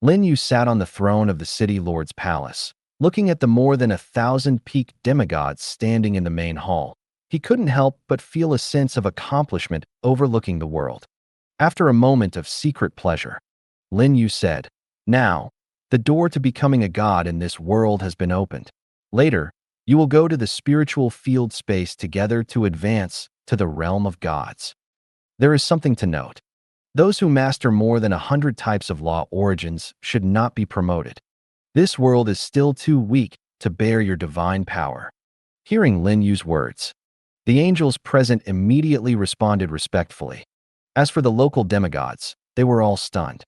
Lin Yu sat on the throne of the city lord's palace, looking at the more than 1,000 peak demigods standing in the main hall. He couldn't help but feel a sense of accomplishment overlooking the world. After a moment of secret pleasure, Lin Yu said, "Now, the door to becoming a god in this world has been opened. Later, you will go to the spiritual field space together to advance to the realm of gods." There is something to note. Those who master more than 100 types of law origins should not be promoted. This world is still too weak to bear your divine power. Hearing Lin Yu's words, the angels present immediately responded respectfully. As for the local demigods, they were all stunned.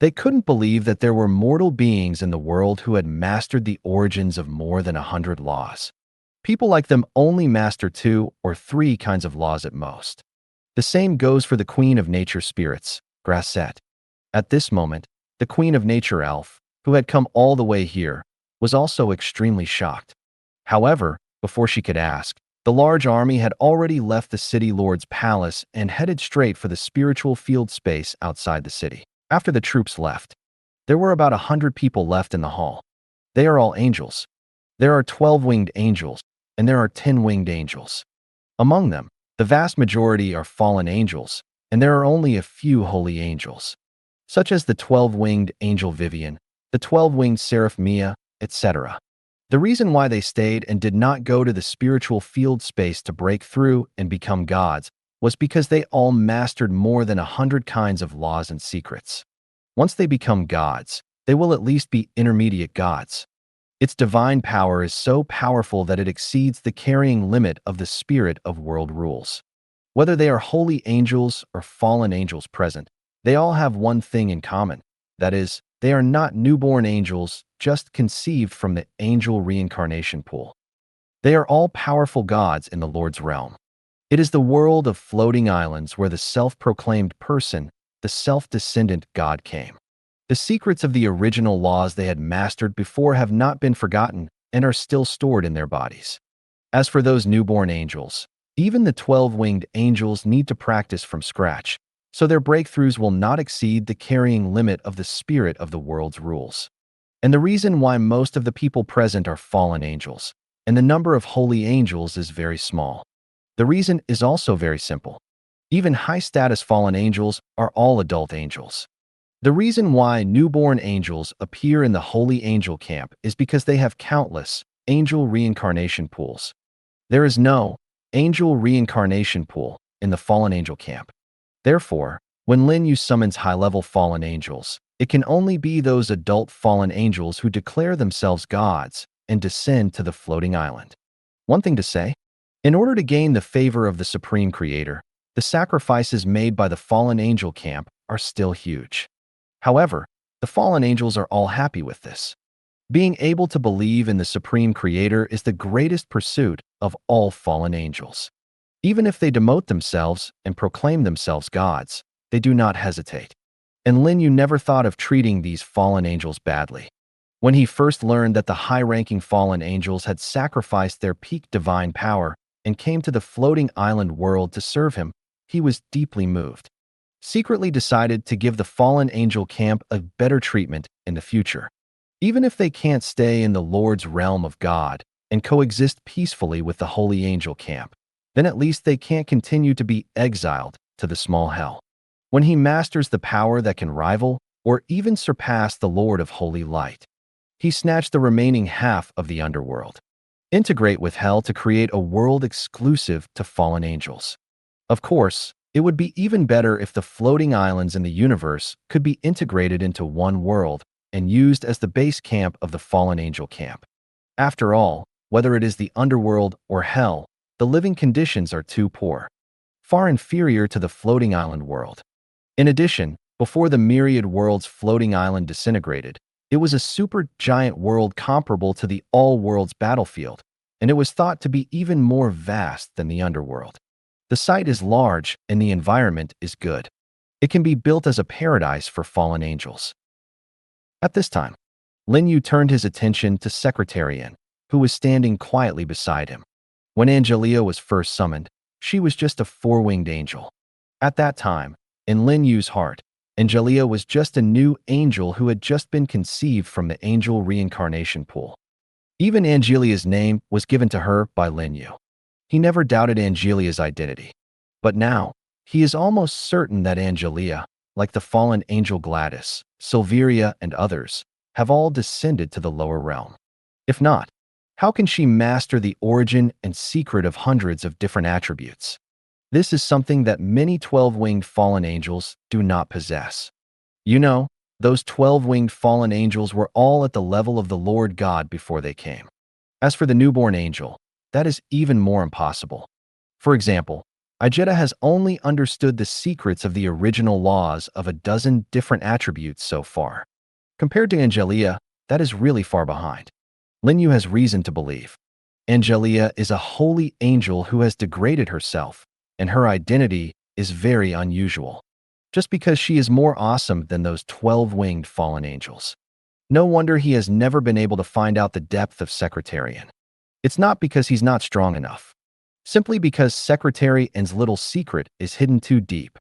They couldn't believe that there were mortal beings in the world who had mastered the origins of more than 100 laws. People like them only master 2 or 3 kinds of laws at most. The same goes for the Queen of Nature Spirits, Grasset. At this moment, the Queen of Nature Elf, who had come all the way here, was also extremely shocked. However, before she could ask, the large army had already left the city lord's palace and headed straight for the spiritual field space outside the city. After the troops left, there were about 100 people left in the hall. They are all angels. There are 12-winged angels, and there are 10-winged angels. Among them, the vast majority are fallen angels, and there are only a few holy angels, such as the 12-winged angel Vivian, the 12-winged seraph Mia, etc. The reason why they stayed and did not go to the spiritual field space to break through and become gods was because they all mastered more than 100 kinds of laws and secrets. Once they become gods, they will at least be intermediate gods. Its divine power is so powerful that it exceeds the carrying limit of the spirit of world rules. Whether they are holy angels or fallen angels present, they all have one thing in common. That is, they are not newborn angels, just conceived from the angel reincarnation pool. They are all powerful gods in the Lord's realm. It is the world of floating islands where the self-proclaimed person, the self-descendant god came. The secrets of the original laws they had mastered before have not been forgotten and are still stored in their bodies. As for those newborn angels, even the 12-winged angels need to practice from scratch, so their breakthroughs will not exceed the carrying limit of the spirit of the world's rules. And the reason why most of the people present are fallen angels, and the number of holy angels is very small. The reason is also very simple. Even high-status fallen angels are all adult angels. The reason why newborn angels appear in the holy angel camp is because they have countless angel reincarnation pools. There is no angel reincarnation pool in the fallen angel camp. Therefore, when Lin Yu summons high-level fallen angels, it can only be those adult fallen angels who declare themselves gods and descend to the floating island. One thing to say, in order to gain the favor of the Supreme Creator, the sacrifices made by the fallen angel camp are still huge. However, the fallen angels are all happy with this. Being able to believe in the Supreme Creator is the greatest pursuit of all fallen angels. Even if they demote themselves and proclaim themselves gods, they do not hesitate. And Lin Yu never thought of treating these fallen angels badly. When he first learned that the high-ranking fallen angels had sacrificed their peak divine power and came to the floating island world to serve him, he was deeply moved. Secretly decided to give the fallen angel camp a better treatment in the future. Even if they can't stay in the Lord's realm of God and coexist peacefully with the holy angel camp, then at least they can't continue to be exiled to the small hell. When he masters the power that can rival or even surpass the Lord of Holy Light, he snatched the remaining half of the underworld. Integrate with hell to create a world exclusive to fallen angels. Of course, it would be even better if the floating islands in the universe could be integrated into one world and used as the base camp of the fallen angel camp. After all, whether it is the underworld or hell, the living conditions are too poor, far inferior to the floating island world. In addition, before the myriad worlds floating island disintegrated, it was a super giant world comparable to the all-worlds battlefield, and it was thought to be even more vast than the underworld. The site is large and the environment is good. It can be built as a paradise for fallen angels. At this time, Lin Yu turned his attention to Secretarian, who was standing quietly beside him. When Angelia was first summoned, she was just a four-winged angel. At that time, in Lin Yu's heart, Angelia was just a new angel who had just been conceived from the angel reincarnation pool. Even Angelia's name was given to her by Lin Yu. He never doubted Angelia's identity. But now, he is almost certain that Angelia, like the fallen angel Gladys, Silveria, and others, have all descended to the lower realm. If not, how can she master the origin and secret of hundreds of different attributes? This is something that many 12-winged fallen angels do not possess. You know, those 12-winged fallen angels were all at the level of the Lord God before they came. As for the newborn angel, that is even more impossible. For example, Ajeta has only understood the secrets of the original laws of a dozen different attributes so far. Compared to Angelia, that is really far behind. Lin Yu has reason to believe Angelia is a holy angel who has degraded herself, and her identity is very unusual, just because she is more awesome than those 12-winged fallen angels. No wonder he has never been able to find out the depth of Secretarian. It's not because he's not strong enough. Simply because Secretarian's little secret is hidden too deep.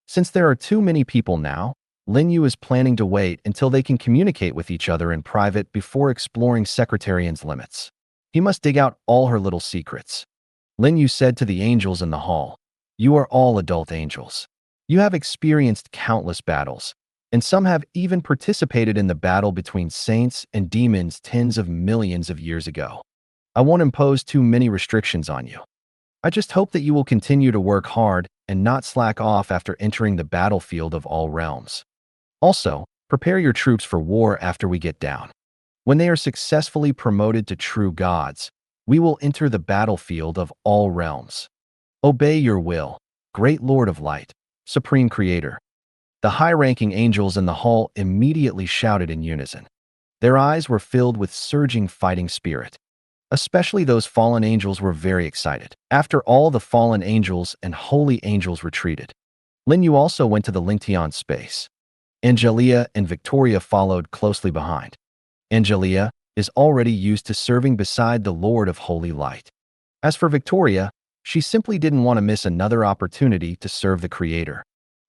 Since there are too many people now, Lin Yu is planning to wait until they can communicate with each other in private before exploring Secretarian's limits. He must dig out all her little secrets. Lin Yu said to the angels in the hall, "You are all adult angels. You have experienced countless battles, and some have even participated in the battle between saints and demons tens of millions of years ago. I won't impose too many restrictions on you. I just hope that you will continue to work hard and not slack off after entering the battlefield of all realms. Also, prepare your troops for war after we get down. When they are successfully promoted to true gods, we will enter the battlefield of all realms. Obey your will, great Lord of Light, Supreme Creator." The high-ranking angels in the hall immediately shouted in unison. Their eyes were filled with surging fighting spirit. Especially those fallen angels were very excited. After all the fallen angels and holy angels retreated, Lin Yu also went to the Lingtian space. Angelia and Victoria followed closely behind. Angelia is already used to serving beside the Lord of Holy Light. As for Victoria, she simply didn't want to miss another opportunity to serve the Creator.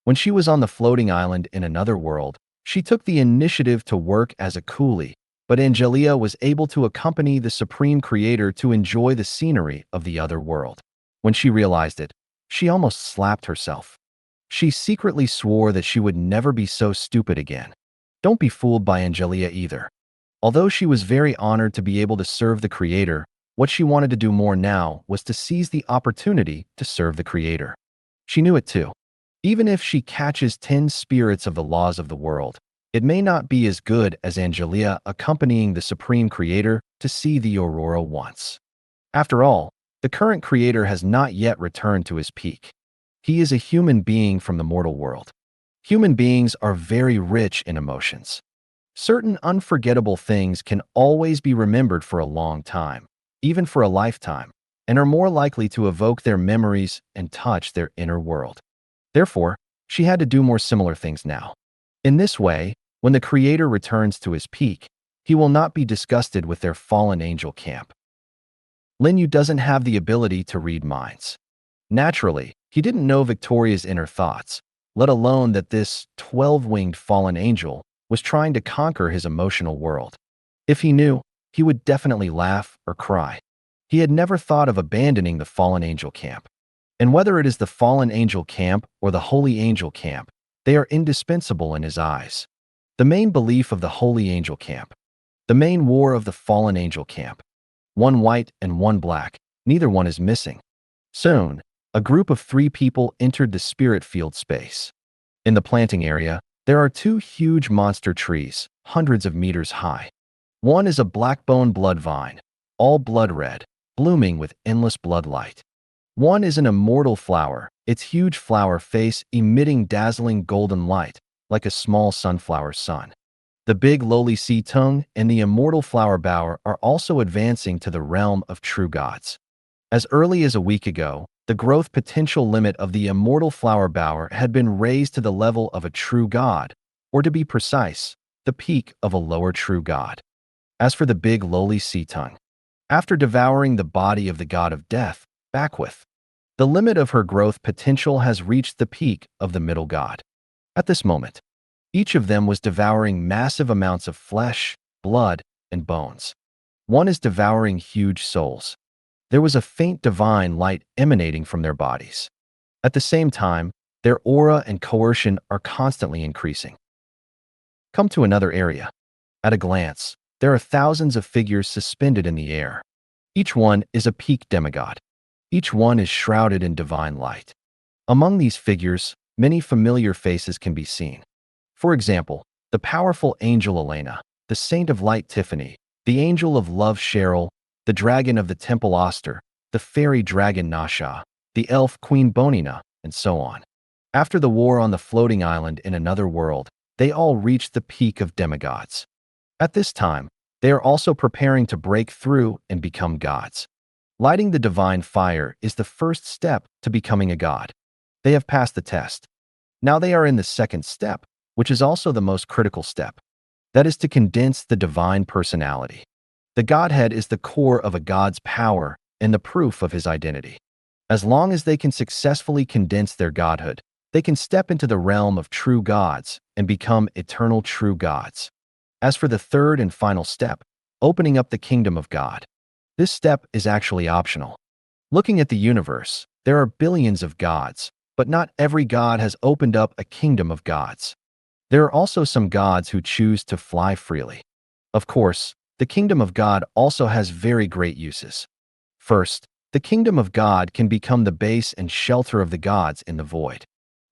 When she was on the floating island in another world, she took the initiative to work as a coolie, but Angelia was able to accompany the Supreme Creator to enjoy the scenery of the other world. When she realized it, she almost slapped herself. She secretly swore that she would never be so stupid again. Don't be fooled by Angelia either. Although she was very honored to be able to serve the Creator, what she wanted to do more now was to seize the opportunity to serve the Creator. She knew it too. Even if she catches 10 spirits of the laws of the world, it may not be as good as Angelia accompanying the Supreme Creator to see the Aurora once. After all, the current Creator has not yet returned to his peak. He is a human being from the mortal world. Human beings are very rich in emotions. Certain unforgettable things can always be remembered for a long time, even for a lifetime, and are more likely to evoke their memories and touch their inner world. Therefore, she had to do more similar things now. In this way, when the Creator returns to his peak, he will not be disgusted with their fallen angel camp. Lin Yu doesn't have the ability to read minds. Naturally, he didn't know Victoria's inner thoughts, let alone that this 12-winged fallen angel was trying to conquer his emotional world. If he knew, he would definitely laugh or cry. He had never thought of abandoning the fallen angel camp. And whether it is the fallen angel camp or the holy angel camp, they are indispensable in his eyes. The main belief of the holy angel camp. The main war of the fallen angel camp. One white and one black, neither one is missing. Soon, a group of 3 people entered the spirit field space. In the planting area, there are 2 huge monster trees, hundreds of meters high. One is a blackbone blood vine, all blood red, blooming with endless blood light. One is an immortal flower, its huge flower face emitting dazzling golden light, like a small sunflower sun. The big lowly sea tongue and the immortal flower bower are also advancing to the realm of true gods. As early as a week ago, the growth potential limit of the immortal flower bower had been raised to the level of a true god, or to be precise, the peak of a lower true god. As for the big lowly sea tongue, after devouring the body of the god of death, Backwith, the limit of her growth potential has reached the peak of the middle god. At this moment, each of them was devouring massive amounts of flesh, blood, and bones. One is devouring huge souls. There was a faint divine light emanating from their bodies. At the same time, their aura and coercion are constantly increasing. Come to another area. At a glance, there are thousands of figures suspended in the air. Each one is a peak demigod. Each one is shrouded in divine light. Among these figures, many familiar faces can be seen. For example, the powerful angel Elena, the saint of light Tiffany, the angel of love Cheryl, the dragon of the temple Oster, the fairy dragon Nasha, the elf queen Bonina, and so on. After the war on the floating island in another world, they all reached the peak of demigods. At this time, they are also preparing to break through and become gods. Lighting the divine fire is the first step to becoming a god. They have passed the test. Now they are in the second step, which is also the most critical step. That is to condense the divine personality. The Godhead is the core of a god's power and the proof of his identity. As long as they can successfully condense their godhood, they can step into the realm of true gods and become eternal true gods. As for the third and final step, opening up the kingdom of God, this step is actually optional. Looking at the universe, there are billions of gods, but not every god has opened up a kingdom of gods. There are also some gods who choose to fly freely. Of course, the kingdom of God also has very great uses. First, the kingdom of God can become the base and shelter of the gods in the void.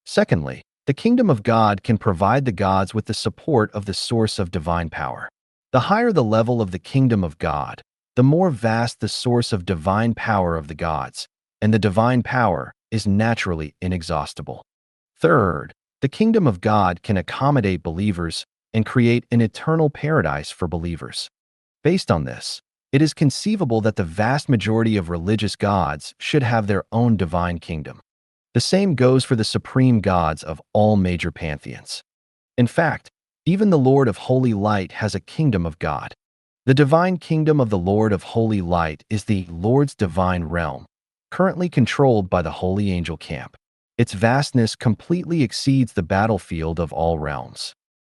Secondly, the kingdom of God can provide the gods with the support of the source of divine power. The higher the level of the kingdom of God, the more vast the source of divine power of the gods, and the divine power is naturally inexhaustible. Third, the kingdom of God can accommodate believers and create an eternal paradise for believers. Based on this, it is conceivable that the vast majority of religious gods should have their own divine kingdom. The same goes for the supreme gods of all major pantheons. In fact, even the Lord of Holy Light has a kingdom of God. The divine kingdom of the Lord of Holy Light is the Lord's divine realm, currently controlled by the Holy Angel Camp. Its vastness completely exceeds the battlefield of all realms.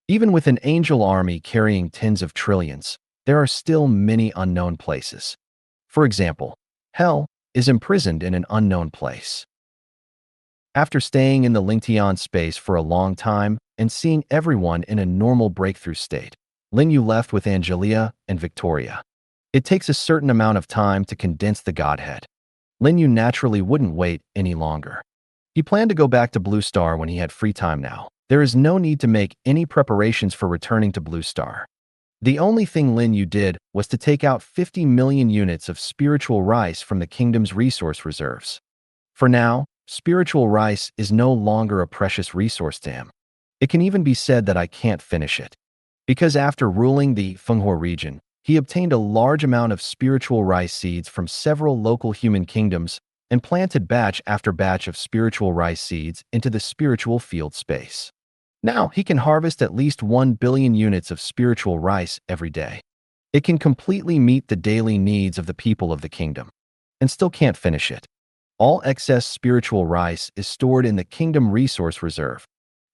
Even with an angel army carrying tens of trillions, there are still many unknown places. For example, Hell is imprisoned in an unknown place. After staying in the Lingtian space for a long time and seeing everyone in a normal breakthrough state, Lin Yu left with Angelia and Victoria. It takes a certain amount of time to condense the Godhead. Lin Yu naturally wouldn't wait any longer. He planned to go back to Blue Star when he had free time now. There is no need to make any preparations for returning to Blue Star. The only thing Lin Yu did was to take out 50 million units of spiritual rice from the kingdom's resource reserves. For now, spiritual rice is no longer a precious resource to him. It can even be said that I can't finish it. Because after ruling the Manhwa region, he obtained a large amount of spiritual rice seeds from several local human kingdoms and planted batch after batch of spiritual rice seeds into the spiritual field space. Now, he can harvest at least 1 billion units of spiritual rice every day. It can completely meet the daily needs of the people of the kingdom, and still can't finish it. All excess spiritual rice is stored in the Kingdom Resource Reserve.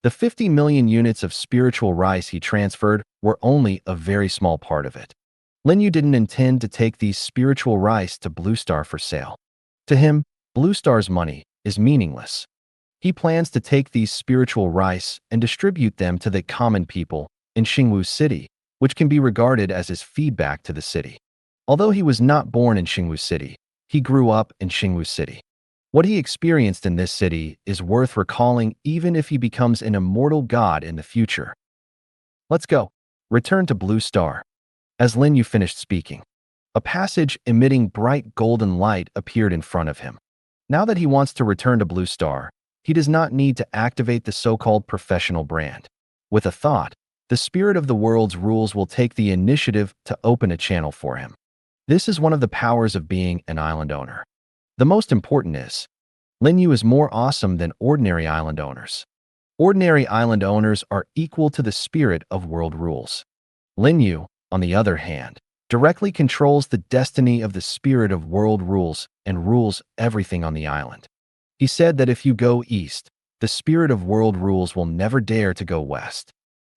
The 50 million units of spiritual rice he transferred were only a very small part of it. Lin Yu didn't intend to take these spiritual rice to Blue Star for sale. To him, Blue Star's money is meaningless. He plans to take these spiritual rice and distribute them to the common people in Xingwu City, which can be regarded as his feedback to the city. Although he was not born in Xingwu City, he grew up in Xingwu City. What he experienced in this city is worth recalling even if he becomes an immortal god in the future. Let's go. Return to Blue Star. As Lin Yu finished speaking, a passage emitting bright golden light appeared in front of him. Now that he wants to return to Blue Star, he does not need to activate the so-called professional brand. With a thought, the spirit of the world's rules will take the initiative to open a channel for him. This is one of the powers of being an island owner. The most important is, Lin Yu is more awesome than ordinary island owners. Ordinary island owners are equal to the spirit of world rules. Lin Yu, on the other hand, directly controls the destiny of the spirit of world rules and rules everything on the island. He said that if you go east, the spirit of world rules will never dare to go west.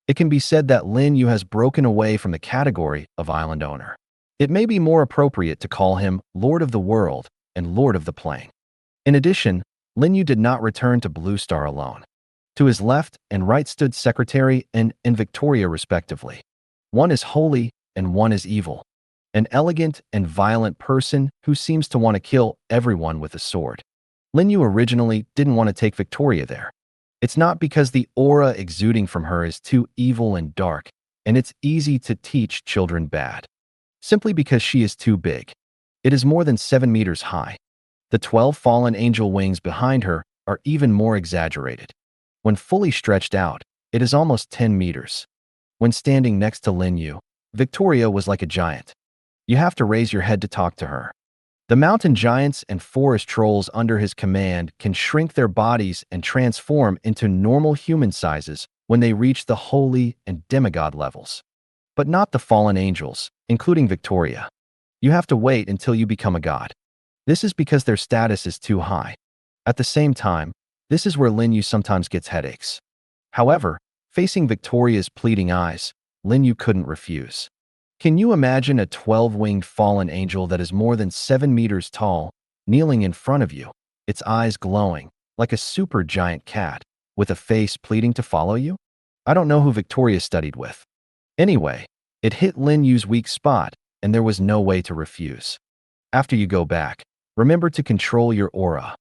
It can be said that Lin Yu has broken away from the category of island owner. It may be more appropriate to call him Lord of the World and Lord of the Plain. In addition, Lin Yu did not return to Blue Star alone. To his left and right stood Secretary and Victoria respectively. One is holy and one is evil. An elegant and violent person who seems to want to kill everyone with a sword. Lin Yu originally didn't want to take Victoria there. It's not because the aura exuding from her is too evil and dark, and it's easy to teach children bad. Simply because she is too big. It is more than 7 meters high. The 12 fallen angel wings behind her are even more exaggerated. When fully stretched out, it is almost 10 meters. When standing next to Lin Yu, Victoria was like a giant. You have to raise your head to talk to her. The mountain giants and forest trolls under his command can shrink their bodies and transform into normal human sizes when they reach the holy and demigod levels. But not the fallen angels, including Victoria. You have to wait until you become a god. This is because their status is too high. At the same time, this is where Lin Yu sometimes gets headaches. However, facing Victoria's pleading eyes, Lin Yu couldn't refuse. Can you imagine a 12-winged fallen angel that is more than 7 meters tall, kneeling in front of you, its eyes glowing, like a super giant cat, with a face pleading to follow you? I don't know who Victoria studied with. Anyway, it hit Lin Yu's weak spot, and there was no way to refuse. After you go back, remember to control your aura.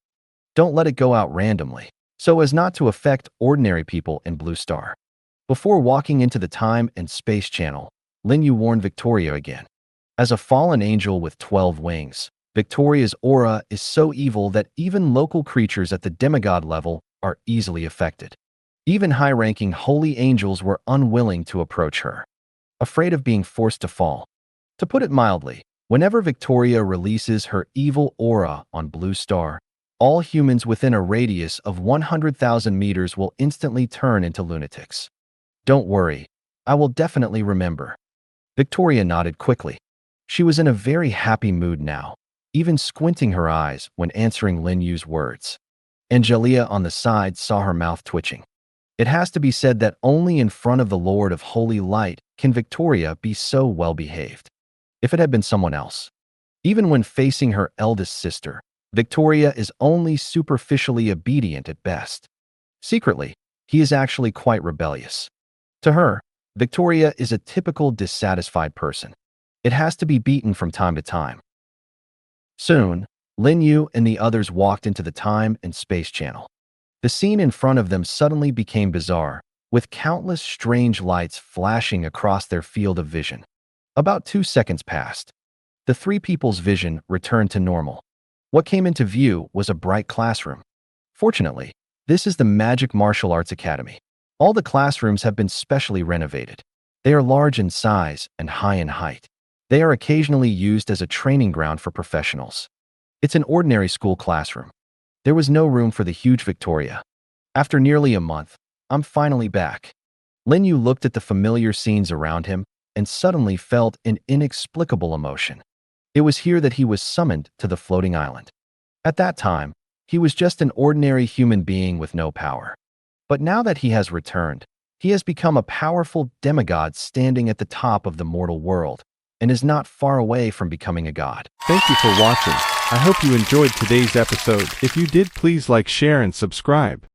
Don't let it go out randomly, so as not to affect ordinary people in Blue Star. Before walking into the time and space channel, Lin Yu warned Victoria again. As a fallen angel with 12 wings, Victoria's aura is so evil that even local creatures at the demigod level are easily affected. Even high-ranking holy angels were unwilling to approach her, afraid of being forced to fall. To put it mildly, whenever Victoria releases her evil aura on Blue Star, all humans within a radius of 100,000 meters will instantly turn into lunatics. Don't worry, I will definitely remember. Victoria nodded quickly. She was in a very happy mood now, even squinting her eyes when answering Lin Yu's words. Angelia on the side saw her mouth twitching. It has to be said that only in front of the Lord of Holy Light can Victoria be so well-behaved. If it had been someone else. Even when facing her eldest sister, Victoria is only superficially obedient at best. Secretly, he is actually quite rebellious. To her, Victoria is a typical dissatisfied person. It has to be beaten from time to time. Soon, Lin Yu and the others walked into the time and space channel. The scene in front of them suddenly became bizarre, with countless strange lights flashing across their field of vision. About 2 seconds passed. The three people's vision returned to normal. What came into view was a bright classroom. Fortunately, this is the Magic Martial Arts Academy. All the classrooms have been specially renovated. They are large in size and high in height. They are occasionally used as a training ground for professionals. It's an ordinary school classroom. There was no room for the huge Victoria. After nearly a month, I'm finally back. Lin Yu looked at the familiar scenes around him and suddenly felt an inexplicable emotion. It was here that he was summoned to the floating island. At that time, he was just an ordinary human being with no power. But now that he has returned, he has become a powerful demigod standing at the top of the mortal world and is not far away from becoming a god. Thank you for watching. I hope you enjoyed today's episode. If you did, please like, share, and subscribe.